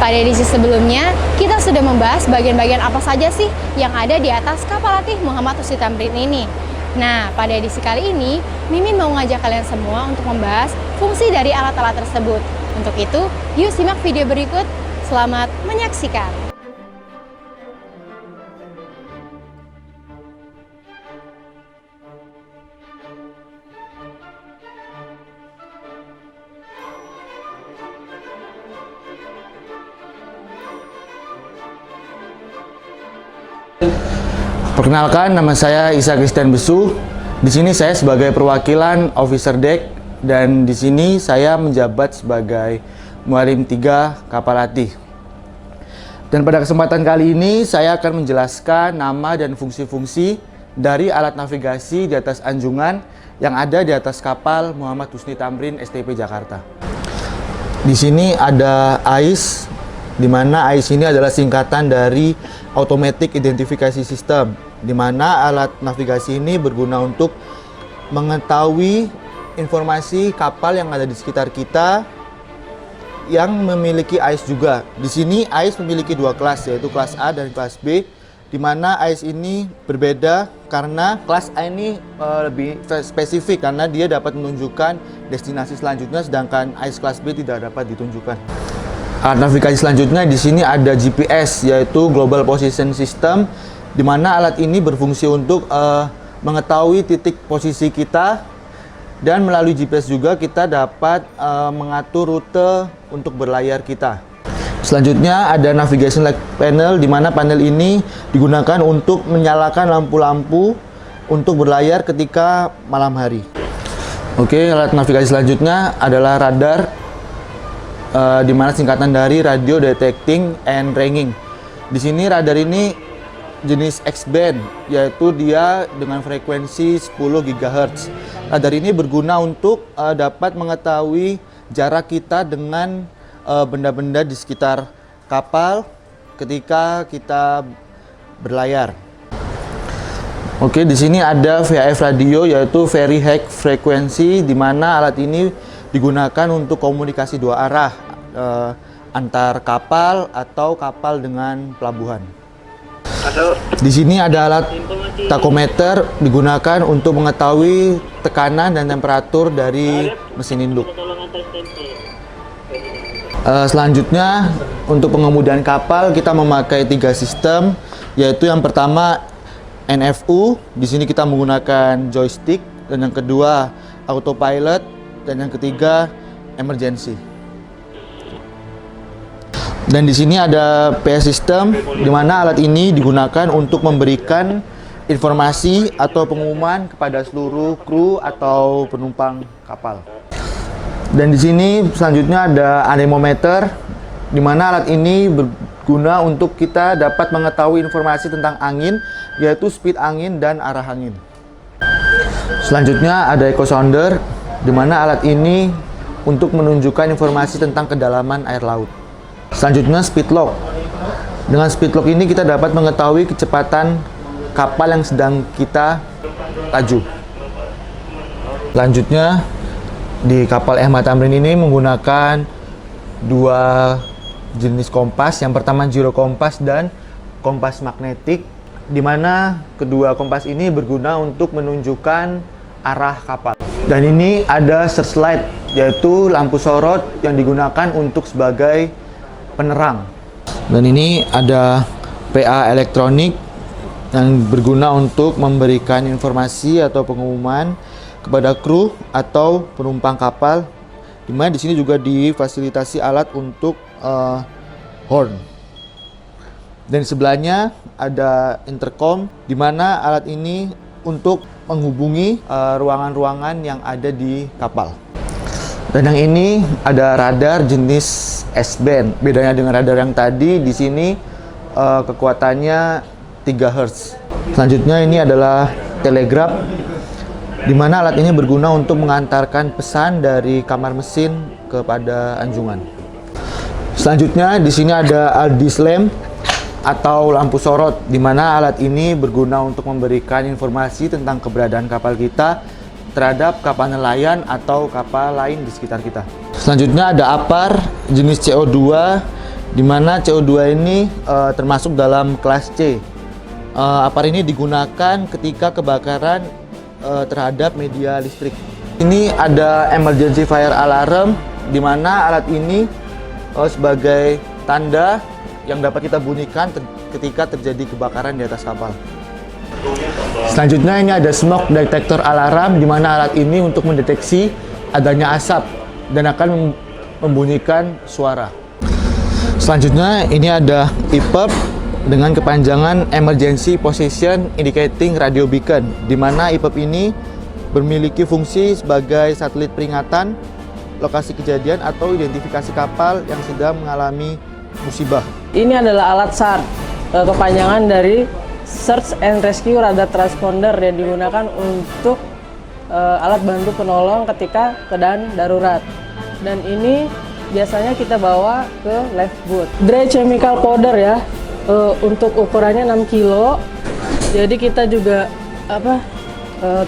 Pada edisi sebelumnya, kita sudah membahas bagian-bagian apa saja sih yang ada di atas kapal latih Muhammad Husni Tamrin ini. Nah, pada edisi kali ini, Mimin mau ngajak kalian semua untuk membahas fungsi dari alat-alat tersebut. Untuk itu, yuk simak video berikut. Selamat menyaksikan. Perkenalkan, nama saya Isa Christian Besu. Di sini saya sebagai perwakilan Officer Deck dan di sini saya menjabat sebagai Mualim 3 kapal latih. Dan pada kesempatan kali ini saya akan menjelaskan nama dan fungsi-fungsi dari alat navigasi di atas anjungan yang ada di atas kapal Muhammad Husni Tamrin STP Jakarta. Di sini ada AIS, di mana AIS ini adalah singkatan dari Automatic Identification System, di mana alat navigasi ini berguna untuk mengetahui informasi kapal yang ada di sekitar kita yang memiliki AIS juga. Di sini AIS memiliki dua kelas, yaitu kelas A dan kelas B, di mana AIS ini berbeda karena kelas A ini lebih spesifik karena dia dapat menunjukkan destinasi selanjutnya, sedangkan AIS kelas B tidak dapat ditunjukkan. Alat navigasi selanjutnya di sini ada GPS, yaitu Global Position System, di mana alat ini berfungsi untuk mengetahui titik posisi kita, dan melalui GPS juga kita dapat mengatur rute untuk berlayar kita. Selanjutnya ada Navigation Light Panel, di mana panel ini digunakan untuk menyalakan lampu-lampu untuk berlayar ketika malam hari. Oke, alat navigasi selanjutnya adalah radar, di mana singkatan dari Radio Detecting and Ranging. Di sini radar ini jenis X-band, yaitu dia dengan frekuensi 10 GHz. Radar ini berguna untuk dapat mengetahui jarak kita dengan benda-benda di sekitar kapal ketika kita berlayar. Oke, di sini ada VHF radio, yaitu Very High Frequency, di mana alat ini digunakan untuk komunikasi dua arah antar kapal atau kapal dengan pelabuhan. Di sini ada alat tachometer, digunakan untuk mengetahui tekanan dan temperatur dari mesin induk. Selanjutnya untuk pengemudian kapal kita memakai 3 sistem, yaitu yang pertama NFU. Di sini kita menggunakan joystick, dan yang kedua autopilot, dan yang ketiga emergency. Dan di sini ada PS system, di mana alat ini digunakan untuk memberikan informasi atau pengumuman kepada seluruh kru atau penumpang kapal. Dan di sini selanjutnya ada anemometer, di mana alat ini berguna untuk kita dapat mengetahui informasi tentang angin, yaitu speed angin dan arah angin. Selanjutnya ada echo sounder, di mana alat ini untuk menunjukkan informasi tentang kedalaman air laut. Selanjutnya speed lock. Dengan speed lock ini kita dapat mengetahui kecepatan kapal yang sedang kita taju. Selanjutnya di kapal Muhammad Tamrin ini menggunakan dua jenis kompas. Yang pertama gyro kompas dan kompas magnetik, di mana kedua kompas ini berguna untuk menunjukkan arah kapal. Dan ini ada searchlight, yaitu lampu sorot yang digunakan untuk sebagai penerang. Dan ini ada PA elektronik yang berguna untuk memberikan informasi atau pengumuman kepada kru atau penumpang kapal, di mana di sini juga difasilitasi alat untuk horn. Dan sebelahnya ada intercom, di mana alat ini untuk menghubungi ruangan-ruangan yang ada di kapal. Dan yang ini ada radar jenis S-band. Bedanya dengan radar yang tadi, di sini kekuatannya 3 Hz. Selanjutnya ini adalah telegraf, di mana alat ini berguna untuk mengantarkan pesan dari kamar mesin kepada anjungan. Selanjutnya di sini ada Aldis lamp atau lampu sorot, di mana alat ini berguna untuk memberikan informasi tentang keberadaan kapal kita terhadap kapal nelayan atau kapal lain di sekitar kita. Selanjutnya ada APAR jenis CO2, di mana CO2 ini termasuk dalam kelas C. Apar ini digunakan ketika kebakaran terhadap media listrik. Ini ada emergency fire alarm, di mana alat ini sebagai tanda yang dapat kita bunyikan ketika terjadi kebakaran di atas kapal. Selanjutnya ini ada smoke detector alarm, di mana alat ini untuk mendeteksi adanya asap dan akan membunyikan suara. Selanjutnya ini ada EPIRB dengan kepanjangan Emergency Position Indicating Radio Beacon, di mana EPIRB ini memiliki fungsi sebagai satelit peringatan lokasi kejadian atau identifikasi kapal yang sedang mengalami musibah. Ini adalah alat SAR, kepanjangan dari Search and Rescue Radar Transponder, yang digunakan untuk alat bantu penolong ketika keadaan darurat. Dan ini biasanya kita bawa ke lifeboat. Dry chemical powder ya, untuk ukurannya 6 kilo. Jadi kita juga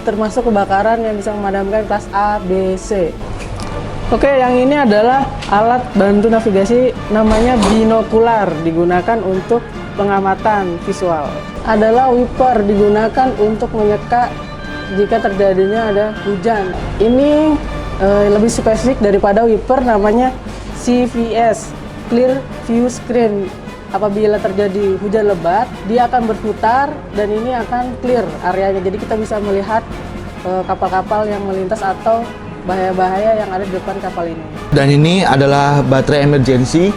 termasuk kebakaran yang bisa memadamkan kelas A, B, C. Oke, yang ini adalah alat bantu navigasi namanya binokular, digunakan untuk pengamatan visual. Adalah wiper, digunakan untuk menyeka jika terjadinya ada hujan. Ini lebih spesifik daripada wiper, namanya CVS, Clear View Screen. Apabila terjadi hujan lebat, dia akan berputar dan ini akan clear areanya. Jadi kita bisa melihat kapal-kapal yang melintas atau bahaya-bahaya yang ada di depan kapal ini. Dan ini adalah baterai emergency,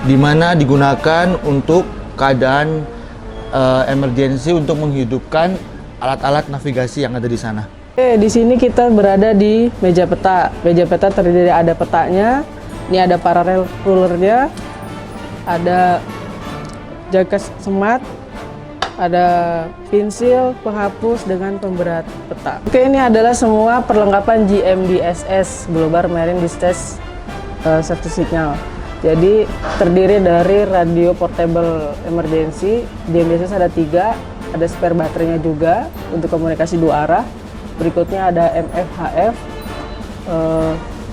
di mana digunakan untuk keadaan emergency untuk menghidupkan alat-alat navigasi yang ada di sana. Oke, di sini kita berada di meja peta. Meja peta terdiri ada petanya, ini ada paralel rulernya, ada jaket semat, ada pensil, penghapus dengan pemberat peta. Oke, ini adalah semua perlengkapan GMDSS, Global Marine Distress Safety Signal. Jadi terdiri dari radio portable emergency, GMDSS ada 3, ada spare baterainya juga untuk komunikasi 2 arah. Berikutnya ada MFHF,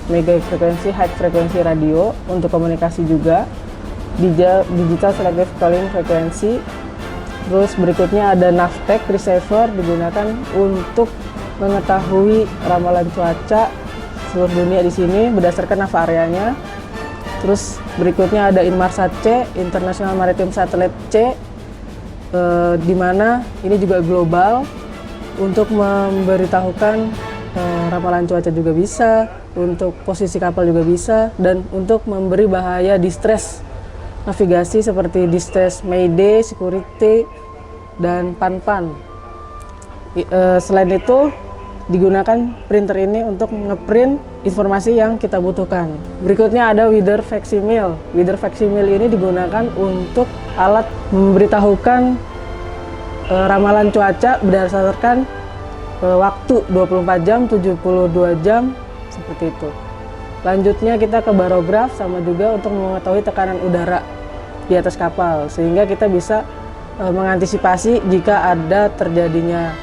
mega frekuensi, high frekuensi radio untuk komunikasi juga. Digital selective calling frekuensi. Terus berikutnya ada Navtech receiver, digunakan untuk mengetahui ramalan cuaca seluruh dunia di sini berdasarkan nav areanya. Terus berikutnya ada Inmarsat C, International Maritime Satellite C, di mana ini juga global untuk memberitahukan ramalan cuaca juga bisa, untuk posisi kapal juga bisa, dan untuk memberi bahaya distress navigasi seperti distress Mayday, security, dan PAN-PAN. Selain itu, digunakan printer ini untuk ngeprint informasi yang kita butuhkan. Berikutnya ada weather facsimile. Weather facsimile ini digunakan untuk alat memberitahukan ramalan cuaca berdasarkan waktu 24 jam, 72 jam, seperti itu. Lanjutnya kita ke barograf, sama juga untuk mengetahui tekanan udara di atas kapal, sehingga kita bisa mengantisipasi jika ada terjadinya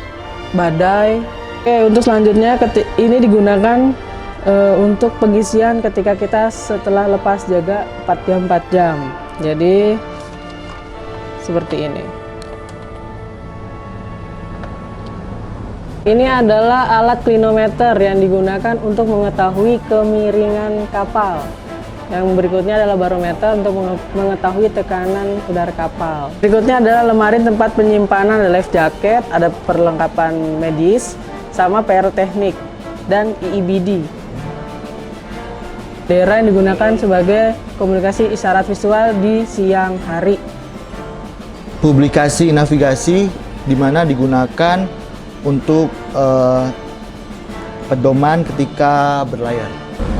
badai. Oke, untuk selanjutnya ini digunakan untuk pengisian ketika kita setelah lepas jaga 4 jam. Jadi seperti ini. Ini adalah alat clinometer yang digunakan untuk mengetahui kemiringan kapal. Yang berikutnya adalah barometer untuk mengetahui tekanan udara kapal. Berikutnya adalah lemari tempat penyimpanan, ada life jacket, ada perlengkapan medis, sama pyrotechnik dan IEBD. Daerah yang digunakan sebagai komunikasi isyarat visual di siang hari. Publikasi navigasi, di mana digunakan untuk pedoman ketika berlayar.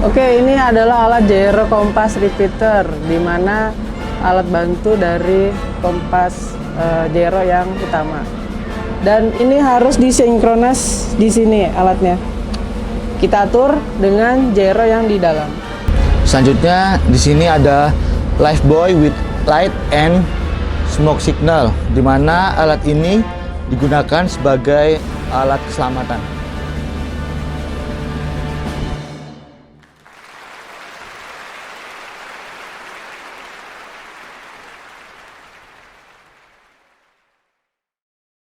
Oke, ini adalah alat gyro kompas repeater, di mana alat bantu dari kompas gyro yang utama. Dan ini harus disinkronis di sini alatnya. Kita atur dengan gyro yang di dalam. Selanjutnya di sini ada lifebuoy with light and smoke signal, di mana alat ini digunakan sebagai alat keselamatan.